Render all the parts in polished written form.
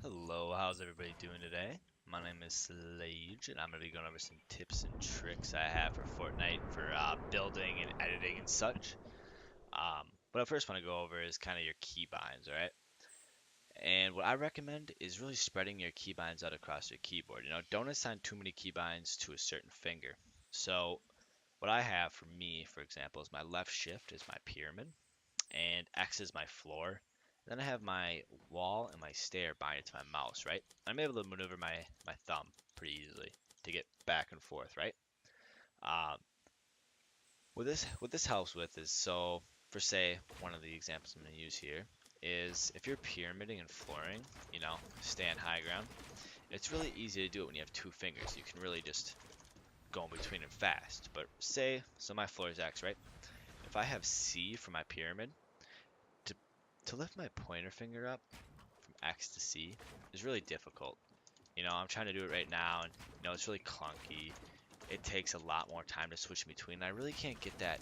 Hello, how's everybody doing today? My name is Slage, and I'm going to be going over some tips and tricks I have for Fortnite for building and editing and such. What I first want to go over is kind of your keybinds, alright? And what I recommend is really spreading your keybinds out across your keyboard. Don't assign too many keybinds to a certain finger. So, what I have for me, for example, is my left shift is my pyramid, and X is my floor. Then I have my wall and my stair binded to my mouse, right? I'm able to maneuver my thumb pretty easily to get back and forth, right? Um, what this helps with is, so for say one of the examples I'm going to use here is if you're pyramiding and flooring, stand high ground. It's really easy to do it when you have two fingers. You can really just go in between them fast. But say, so my floor is X, right? If I have C for my pyramid, to to lift my pointer finger up from X to C is really difficult. I'm trying to do it right now, and it's really clunky. It takes a lot more time to switch between. I really can't get that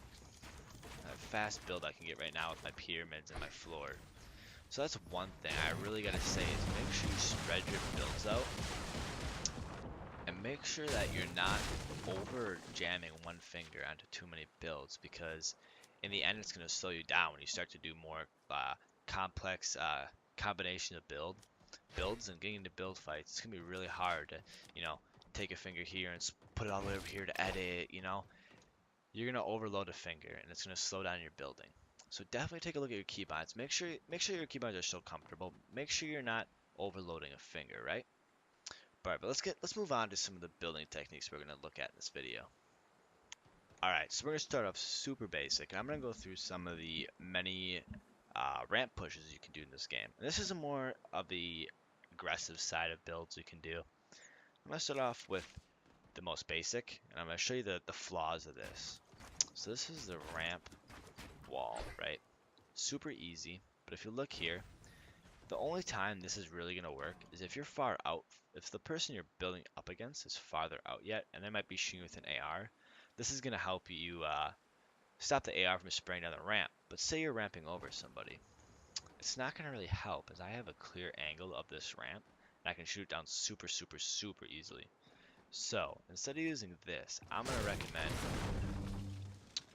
fast build I can get right now with my pyramids and my floor. So that's one thing I really gotta say is make sure you spread your builds out and make sure that you're not over jamming one finger onto too many builds, because in the end it's going to slow you down when you start to do more complex combination of builds and getting into build fights. It's going to be really hard to take a finger here and put it all the way over here to edit. You're going to overload a finger and it's going to slow down your building. So definitely take a look at your keybinds. Make sure your keybinds are still comfortable. Make sure you're not overloading a finger, right? Alright, but let's move on to some of the building techniques we're gonna look at in this video. Alright, so we're gonna start off super basic, and I'm gonna go through some of the many ramp pushes you can do in this game. And this is a more of the aggressive side of builds you can do. I'm gonna start off with the most basic, and I'm gonna show you the flaws of this. So this is the ramp wall, right? Super easy, but if you look here, the only time this is really going to work is if you're far out. If the person you're building up against is farther out yet, and they might be shooting with an AR, this is going to help you stop the AR from spraying down the ramp. But say you're ramping over somebody, it's not going to really help, as I have a clear angle of this ramp, and I can shoot it down super, super, super easily. So instead of using this, I'm going to recommend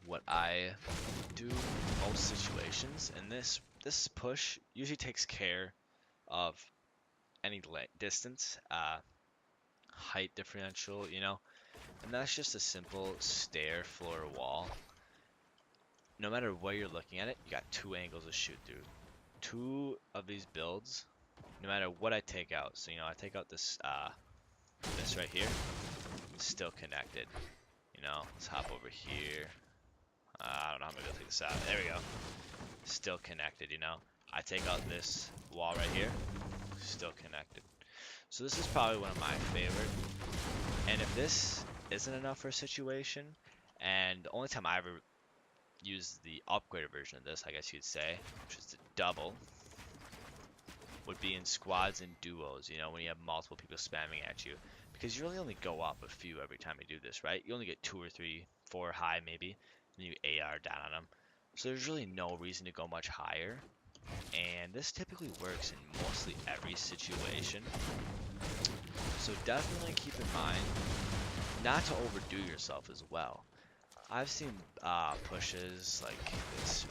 what I do in most situations, and this push usually takes care of any distance, height differential, and that's just a simple stair, floor, wall. No matter where you're looking at it, you got two angles to shoot through. Two of these builds, no matter what I take out, so I take out this right here, it's still connected. Let's hop over here. I don't know how I'm gonna take this out. There we go. Still connected. I take out this wall right here, still connected. So this is probably one of my favorite. And if this isn't enough for a situation, and the only time I ever use the upgraded version of this, I guess you'd say, which is the double, would be in squads and duos, when you have multiple people spamming at you. Because you really only go up a few every time you do this, right? You only get 2 or 3, 4 high maybe, and you AR down on them. So there's really no reason to go much higher. And this typically works in mostly every situation. So definitely keep in mind not to overdo yourself as well. I've seen pushes like this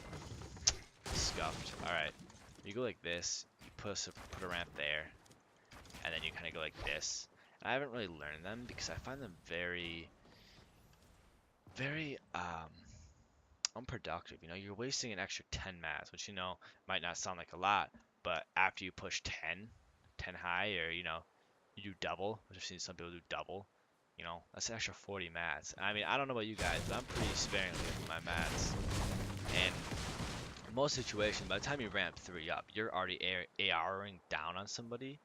scuffed. Alright, you go like this, you put a ramp there, and then you kind of go like this. And I haven't really learned them because I find them very, very unproductive. You're wasting an extra 10 mats, which might not sound like a lot, but after you push 10 high, or you do double, which I've seen some people do double, that's an extra 40 mats. I mean, I don't know about you guys, but I'm pretty sparingly with my mats. And in most situations, by the time you ramp 3 up, you're already ARing down on somebody,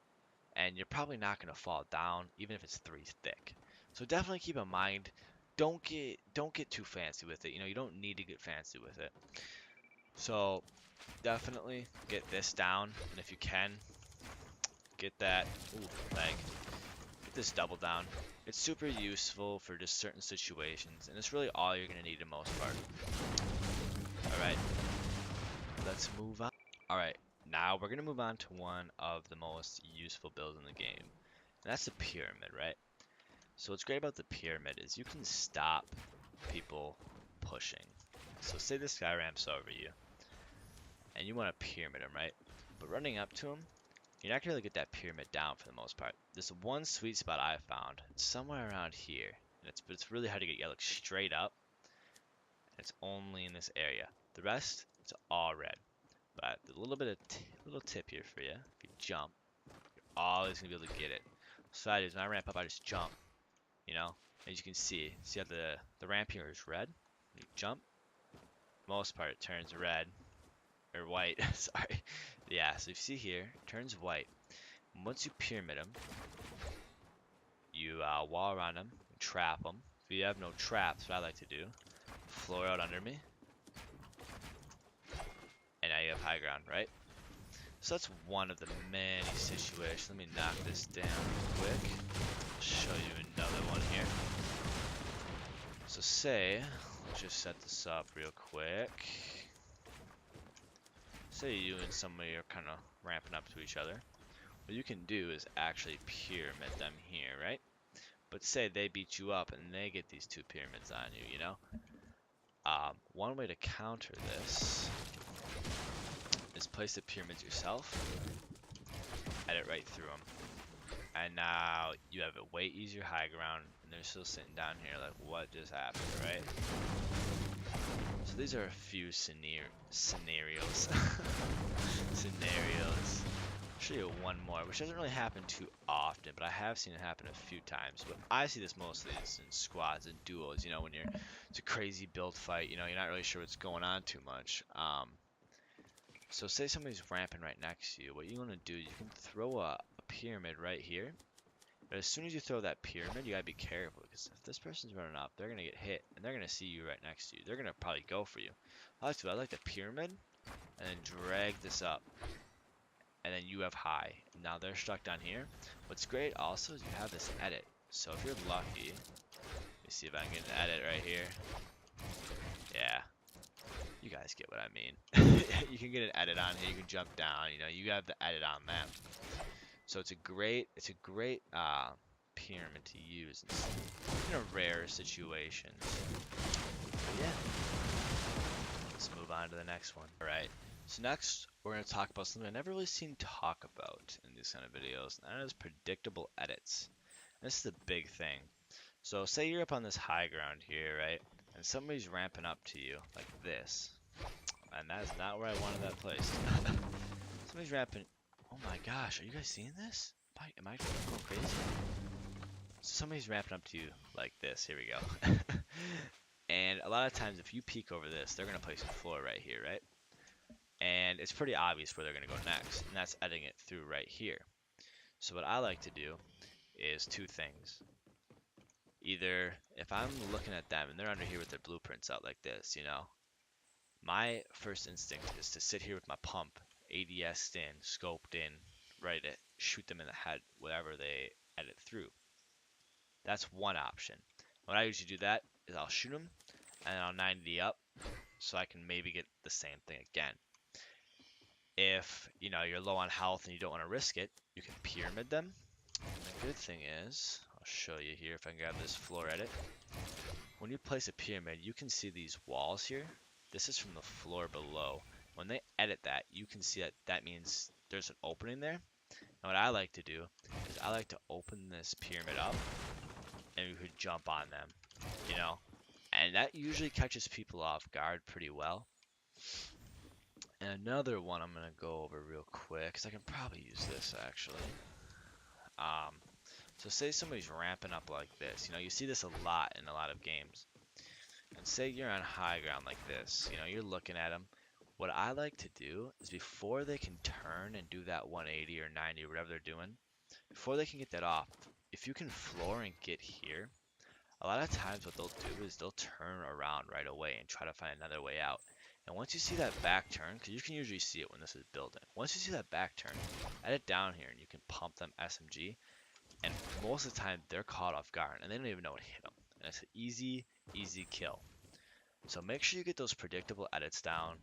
and you're probably not going to fall down, even if it's 3 thick. So definitely keep in mind, don't get too fancy with it. You don't need to get fancy with it. So definitely get this down, and if you can, get that, leg, get this double down. It's super useful for just certain situations, and it's really all you're going to need in most part. Alright, let's move on. Alright, Now we're gonna move on to one of the most useful builds in the game, and that's the pyramid, right? So what's great about the pyramid is you can stop people pushing. So say this guy ramps over you, and you want to pyramid him, right? But running up to him, you're not gonna really get that pyramid down for the most part. There's one sweet spot I found, it's somewhere around here, and it's really hard to get. You look straight up, and it's only in this area. The rest, it's all red. But a little bit of little tip here for you: if you jump, always gonna be able to get it. So that is when I ramp up, I just jump. You know, as you can see how the ramp here is red. When you jump, most part it turns red or white. Sorry. Yeah. So if you see here, it turns white. Once you pyramid them, you wall around them, trap them. If you have no traps, what I like to do, floor out under me, and now you have high ground, right? So that's one of the many situations. Let me knock this down quick. Show you another one here. So say, let's just set this up real quick. Say you and somebody are kind of ramping up to each other. What you can do is actually pyramid them here, right? But say they beat you up and they get these two pyramids on you, you know? One way to counter this is place the pyramids yourself, edit right through them. And now you have a way easier high ground, and they're still sitting down here like, what just happened, right? So these are a few scenarios. Scenarios. I'll show you one more, which doesn't really happen too often, but I have seen it happen a few times. But I see this mostly is in squads and duos, you know, when it's a crazy build fight, you know, you're not really sure what's going on too much. So say somebody's ramping right next to you, what you want to do, you can throw a pyramid right here. But as soon as you throw that pyramid, you gotta be careful, because if this person's running up, they're gonna get hit, and they're gonna see you right next to you. They're gonna probably go for you. I like the pyramid, and then drag this up, and then you have high. Now they're stuck down here. What's great also is you have this edit. So if you're lucky, let me see if I can get an edit right here. Yeah, you guys get what I mean. You can get an edit on here. You can jump down. You know, you have the edit on them. So it's a great pyramid to use in a rare situation. But yeah, let's move on to the next one. All right. So next, we're going to talk about something I've never really seen talk about in these kind of videos, and that is predictable edits. And this is the big thing. So say you're up on this high ground here, right? And somebody's ramping up to you like this. And that is not where I wanted that placed. Somebody's ramping. Oh my gosh, are you guys seeing this? Am I going crazy? So somebody's ramping up to you like this. Here we go. And a lot of times if you peek over this, they're going to place a floor right here, right? And it's pretty obvious where they're going to go next, and that's editing it through right here. So what I like to do is two things. Either if I'm looking at them and they're under here with their blueprints out like this, you know, my first instinct is to sit here with my pump, ADS'd in, scoped in, ready to shoot them in the head, whatever they edit through. That's one option. When I usually do that is I'll shoot them and I'll 90 up so I can maybe get the same thing again. If, you know, you're low on health and you don't want to risk it, you can pyramid them. And the good thing is, I'll show you here if I can grab this floor edit. When you place a pyramid, you can see these walls here. This is from the floor below. When they edit that, you can see that that means there's an opening there. And what I like to do is I like to open this pyramid up and you could jump on them, you know? And that usually catches people off guard pretty well. And another one I'm going to go over real quick, because I can probably use this actually. So say somebody's ramping up like this. You know, you see this a lot in a lot of games. And say you're on high ground like this. You know, you're looking at them. What I like to do is before they can turn and do that 180 or 90 or whatever they're doing, before they can get that off, if you can floor and get here, a lot of times what they'll do is they'll turn around right away and try to find another way out. And once you see that back turn, because you can usually see it when this is building, once you see that back turn, edit down here and you can pump them SMG. And most of the time they're caught off guard and they don't even know what hit them. And it's an easy kill. So make sure you get those predictable edits down.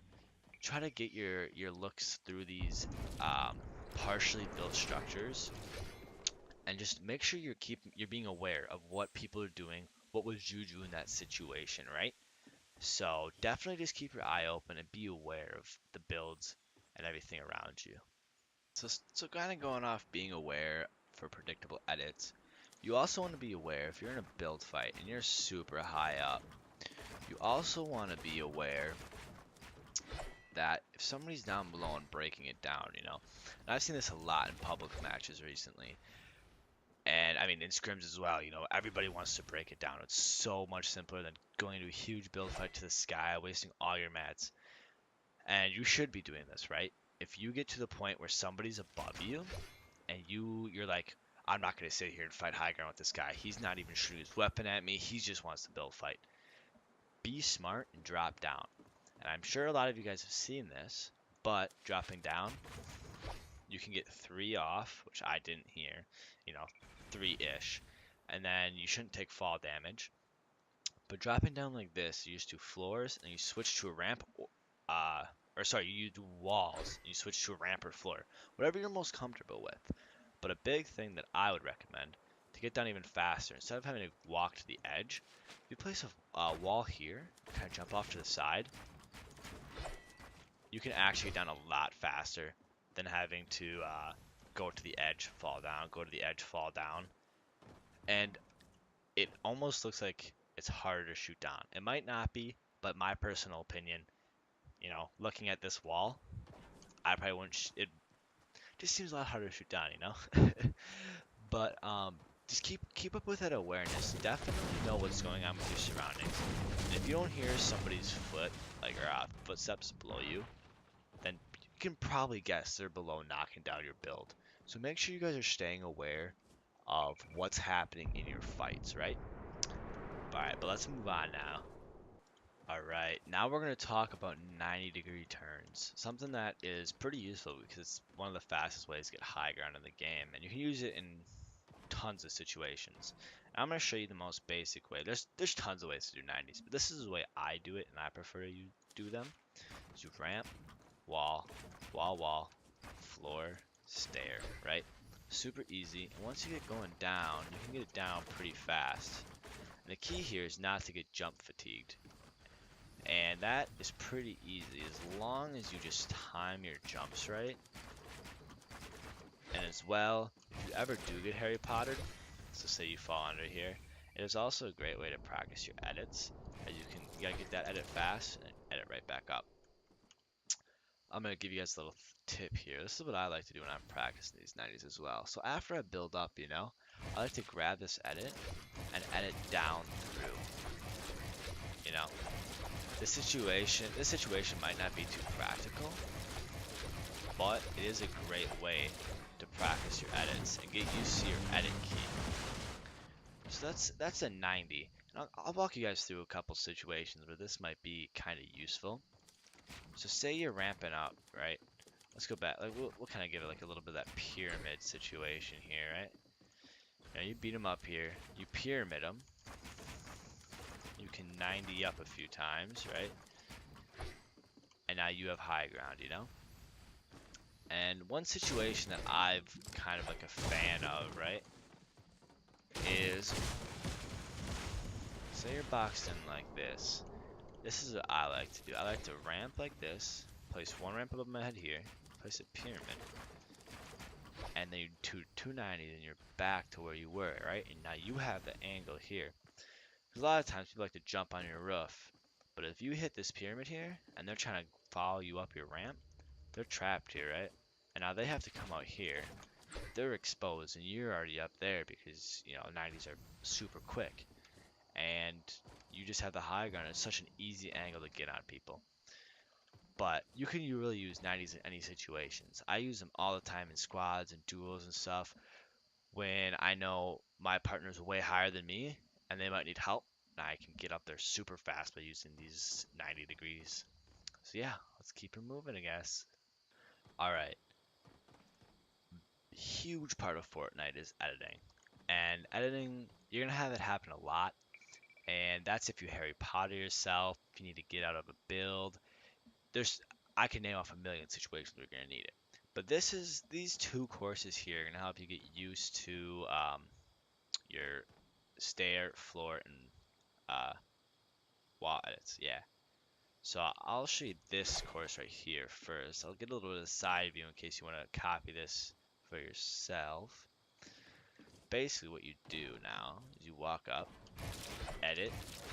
try to get your looks through these um, partially built structures, and just make sure you're being aware of what people are doing, what would you do in that situation, right? So definitely just keep your eye open and be aware of the builds and everything around you. So kind of going off being aware for predictable edits, you also want to be aware if you're in a build fight and you're super high up, you also want to be aware that if somebody's down below and breaking it down, and I've seen this a lot in public matches recently, and I mean in scrims as well, everybody wants to break it down. It's so much simpler than going into a huge build fight to the sky, wasting all your mats. And you should be doing this, right? If you get to the point where somebody's above you and you're like, I'm not gonna sit here and fight high ground with this guy. He's not even shooting his weapon at me. He just wants to build fight. Be smart and drop down. And I'm sure a lot of you guys have seen this, but dropping down, you can get 3 off, which I didn't hear, you know, 3-ish. And then you shouldn't take fall damage. But dropping down like this, you just do floors and you switch to a ramp, uh, or sorry, you do walls and you switch to a ramp or floor, whatever you're most comfortable with. But a big thing that I would recommend to get down even faster, instead of having to walk to the edge, if you place a wall here, kind of jump off to the side, you can actually get down a lot faster than having to go to the edge, fall down, go to the edge, fall down. And it almost looks like it's harder to shoot down. It might not be, but my personal opinion, looking at this wall, I probably wouldn't. It just seems a lot harder to shoot down. But just keep up with that awareness. Definitely know what's going on with your surroundings. And if you don't hear somebody's or footsteps below you, then you can probably guess they're below knocking down your build. So make sure you guys are staying aware of what's happening in your fights, right? Alright, but let's move on now. Alright, now we're going to talk about 90-degree turns. Something that is pretty useful because it's one of the fastest ways to get high ground in the game. And you can use it in tons of situations. And I'm going to show you the most basic way. There's tons of ways to do 90s, but this is the way I do it and I prefer to do them. So ramp, wall, wall, wall, floor, stair, right? Super easy. And once you get going down, you can get it down pretty fast. And the key here is not to get jump fatigued. And that is pretty easy as long as you just time your jumps right. And as well, if you ever do get Harry Pottered, so say you fall under here, it is also a great way to practice your edits. As you gotta get that edit fast and edit right back up. I'm gonna give you guys a little tip here. This is what I like to do when I'm practicing these 90s as well. So after I build up, I like to grab this edit and edit down through. This situation might not be too practical, but it is a great way to practice your edits and get used to your edit key. So that's a 90. And I'll walk you guys through a couple situations where this might be kind of useful. So say you're ramping up, right? Let's go back. Like we'll kind of give it like a little bit of that pyramid situation here, right? Now you beat them up here. You pyramid them. You can 90 up a few times, right? And now you have high ground. And one situation that I've kind of like a fan of, right, is say you're boxed in like this. This is what I like to do. I like to ramp like this, place one ramp above my head here, place a pyramid, and then you do 290, and you're back to where you were, right? And now you have the angle here. Because a lot of times people like to jump on your roof, but if you hit this pyramid here, and they're trying to follow you up your ramp, they're trapped here, right? And now they have to come out here. They're exposed, and you're already up there because, 90s are super quick. And you just have the high ground. It's such an easy angle to get on people. But you can really use 90s in any situations. I use them all the time in squads and duels and stuff when I know my partner's way higher than me and they might need help. And I can get up there super fast by using these 90 degrees. So yeah, let's keep it moving, I guess. Alright, huge part of Fortnite is editing. And editing, you're going to have it happen a lot. And that's if you Harry Potter yourself, if you need to get out of a build. There's I can name off a million situations where you're gonna need it. But these two courses here are gonna help you get used to your stair, floor, and uh, wall edits. Yeah. So I'll show you this course right here first. I'll get a little bit of a side view in case you want to copy this for yourself. Basically what you do now is you walk up, edit,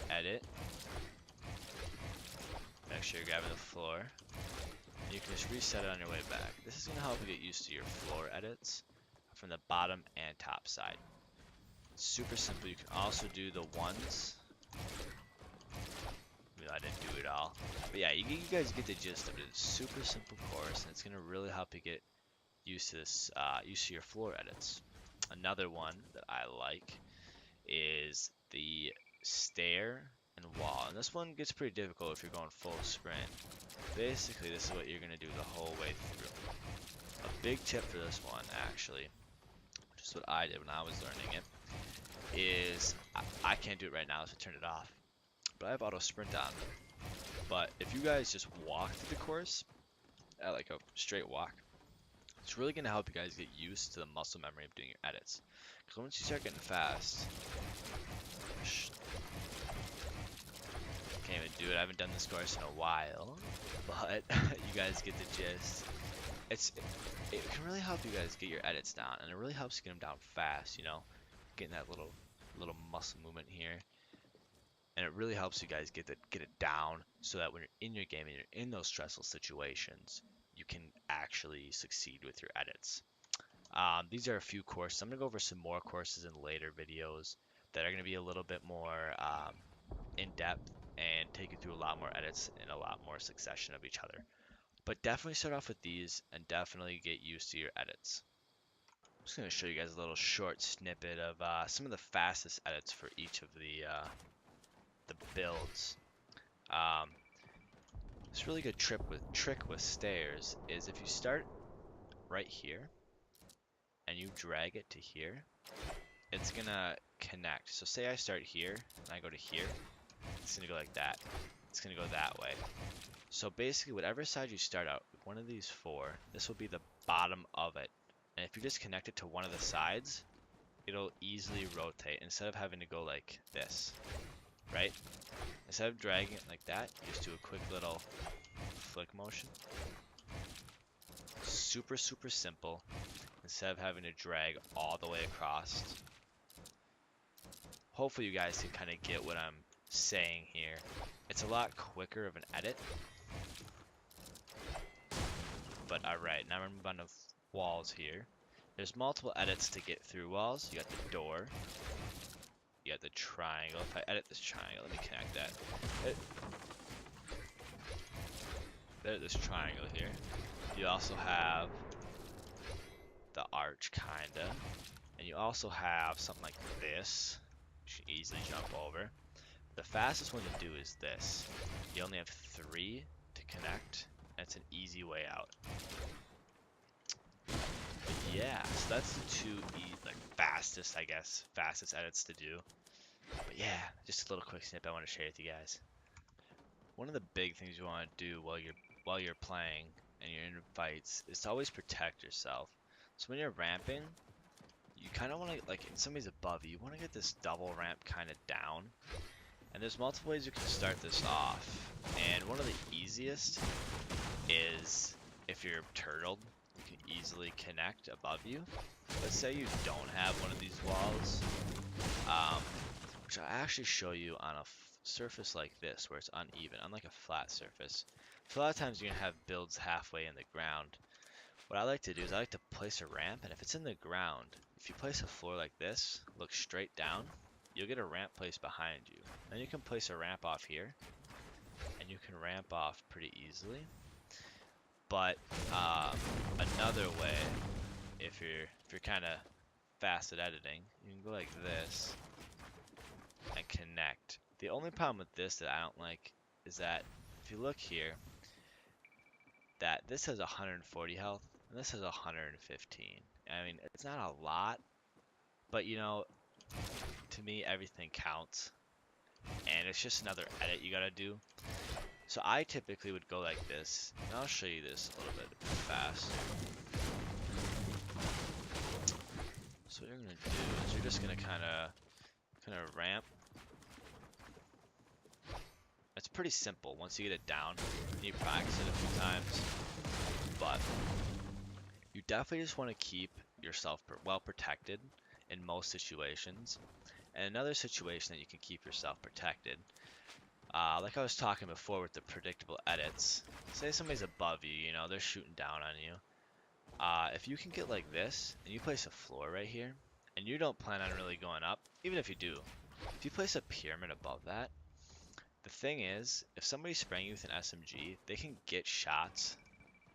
edit, make sure you're grabbing the floor, and you can just reset it on your way back. This is going to help you get used to your floor edits from the bottom and top side. It's super simple. You can also do the ones. I didn't do it all. But yeah, you guys get the gist of it. It's a super simple course, and it's going to really help you get used to this, used to your floor edits. Another one that I like is the stair and wall. And this one gets pretty difficult if you're going full sprint. Basically, this is what you're going to do the whole way through. A big tip for this one, actually, which is what I did when I was learning it, is I can't do it right now, so I turned it off. But I have auto sprint on. But if you guys just walk through the course at like a straight walk, it's really going to help you guys get used to the muscle memory of doing your edits. Because once you start getting fast, can't even do it. I haven't done this course in a while, but you guys get the gist. It can really help you guys get your edits down, and it really helps you get them down fast. You know, getting that little muscle movement here. And it really helps you guys get it down so that when you're in your game and you're in those stressful situations, you can actually succeed with your edits. These are a few courses. I'm going to go over some more courses in later videos that are going to be a little bit more in-depth and take you through a lot more edits and a lot more succession of each other. But definitely start off with these and definitely get used to your edits. I'm just going to show you guys a little short snippet of some of the fastest edits for each of the builds. This really good trick with stairs is if you start right here and you drag it to here, it's gonna connect. So say I start here and I go to here, it's gonna go like that. It's gonna go that way. So basically, whatever side you start out, one of these four, this will be the bottom of it. And if you just connect it to one of the sides, it'll easily rotate instead of having to go like this, right? Instead of dragging it like that, you just do a quick little flick motion. Super, super simple. Instead of having to drag all the way across. Hopefully you guys can kind of get what I'm saying here. It's a lot quicker of an edit. But alright, now we're moving on to walls here. There's multiple edits to get through walls. You got the door. You got the triangle. If I edit this triangle, let me connect that. There's this triangle here. You also have the arch, kinda. And you also have something like this. You should easily jump over. The fastest one to do is this. You only have 3 to connect. And it's an easy way out. But yeah, so that's the two fastest, I guess, fastest edits to do. But yeah, just a little quick snip I want to share with you guys. One of the big things you want to do while you're playing and you're in fights is to always protect yourself. So when you're ramping, you kind of want to, like, if somebody's above you, you want to get this double ramp kind of down. And there's multiple ways you can start this off. And one of the easiest is if you're turtled, you can easily connect above you. Let's say you don't have one of these walls, which I'll actually show you on a surface like this where it's uneven, unlike a flat surface. So a lot of times you're going to have builds halfway in the ground. What I like to do is I like to place a ramp, and if it's in the ground, if you place a floor like this, look straight down, you'll get a ramp placed behind you. Then you can place a ramp off here, and you can ramp off pretty easily. But another way, if you're kind of fast at editing, you can go like this and connect. The only problem with this that I don't like is that if you look here, that this has 140 health and this has 115. I mean, it's not a lot, but you know, to me everything counts, and it's just another edit you gotta do. So I typically would go like this, and I'll show you this a little bit fast. So what you're gonna do is you're just gonna kind of ramp. It's pretty simple once you get it down and you practice it a few times, but you definitely just want to keep yourself well protected in most situations. And another situation that you can keep yourself protected, like I was talking before with the predictable edits, say somebody's above you, you know, they're shooting down on you. If you can get like this, and you place a floor right here, and you don't plan on really going up, even if you do, if you place a pyramid above that, the thing is, if somebody's spraying you with an SMG, they can get shots,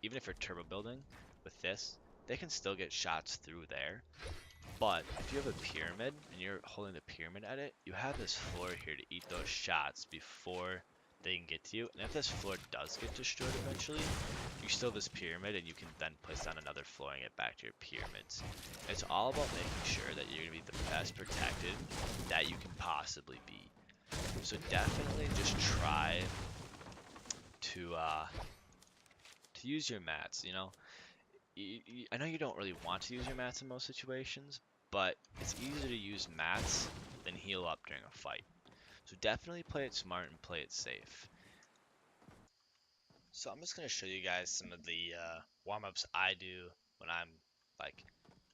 even if you're turbo building with this, they can still get shots through there. But if you have a pyramid and you're holding the pyramid at it, you have this floor here to eat those shots before they can get to you. And if this floor does get destroyed eventually, you still have this pyramid and you can then place down another floor and get back to your pyramids. It's all about making sure that you're going to be the best protected that you can possibly be. So definitely just try to use your mats, you know. I know you don't really want to use your mats in most situations, but it's easier to use mats than heal up during a fight. So definitely play it smart and play it safe. So I'm just going to show you guys some of the warm-ups I do when I'm like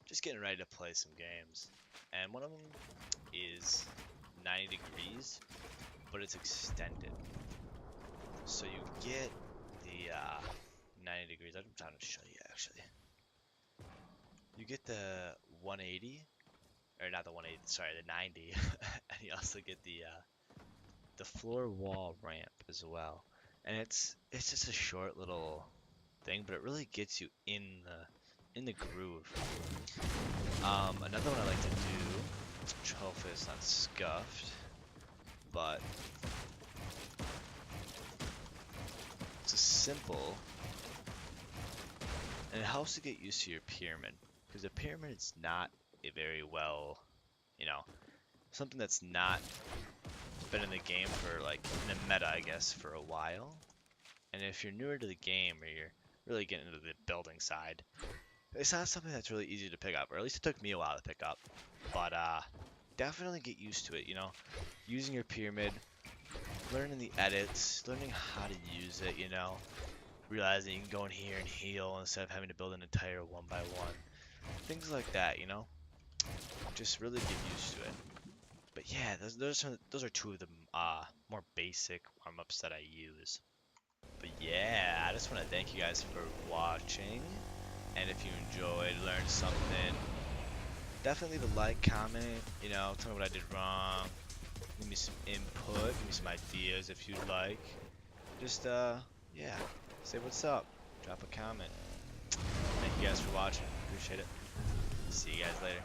just getting ready to play some games. And one of them is 90 degrees, but it's extended. So you get the 90 degrees. I'm trying to show you actually. You get the 180, or not the 180, sorry, the 90, and you also get the floor wall ramp as well. And it's just a short little thing, but it really gets you in the groove. Another one I like to do, which hopefully it's not scuffed, but it's a simple, and it helps to get used to your pyramid, because the pyramid is not a very well, you know, something that's not been in the game for like in the meta, I guess, for a while. And if you're newer to the game or you're really getting into the building side, it's not something that's really easy to pick up, or at least it took me a while to pick up. But definitely get used to it, you know, using your pyramid, learning the edits, learning how to use it, you know, realizing you can go in here and heal instead of having to build an entire one by one. Things like that, you know, just really get used to it. But yeah, those are two of the more basic warm-ups that I use. But yeah, I just want to thank you guys for watching. And if you enjoyed, learned something, definitely leave a like, comment, you know, tell me what I did wrong. Give me some input, give me some ideas if you'd like. Just, yeah, say what's up. Drop a comment. Thank you guys for watching. Appreciate it. See you guys later.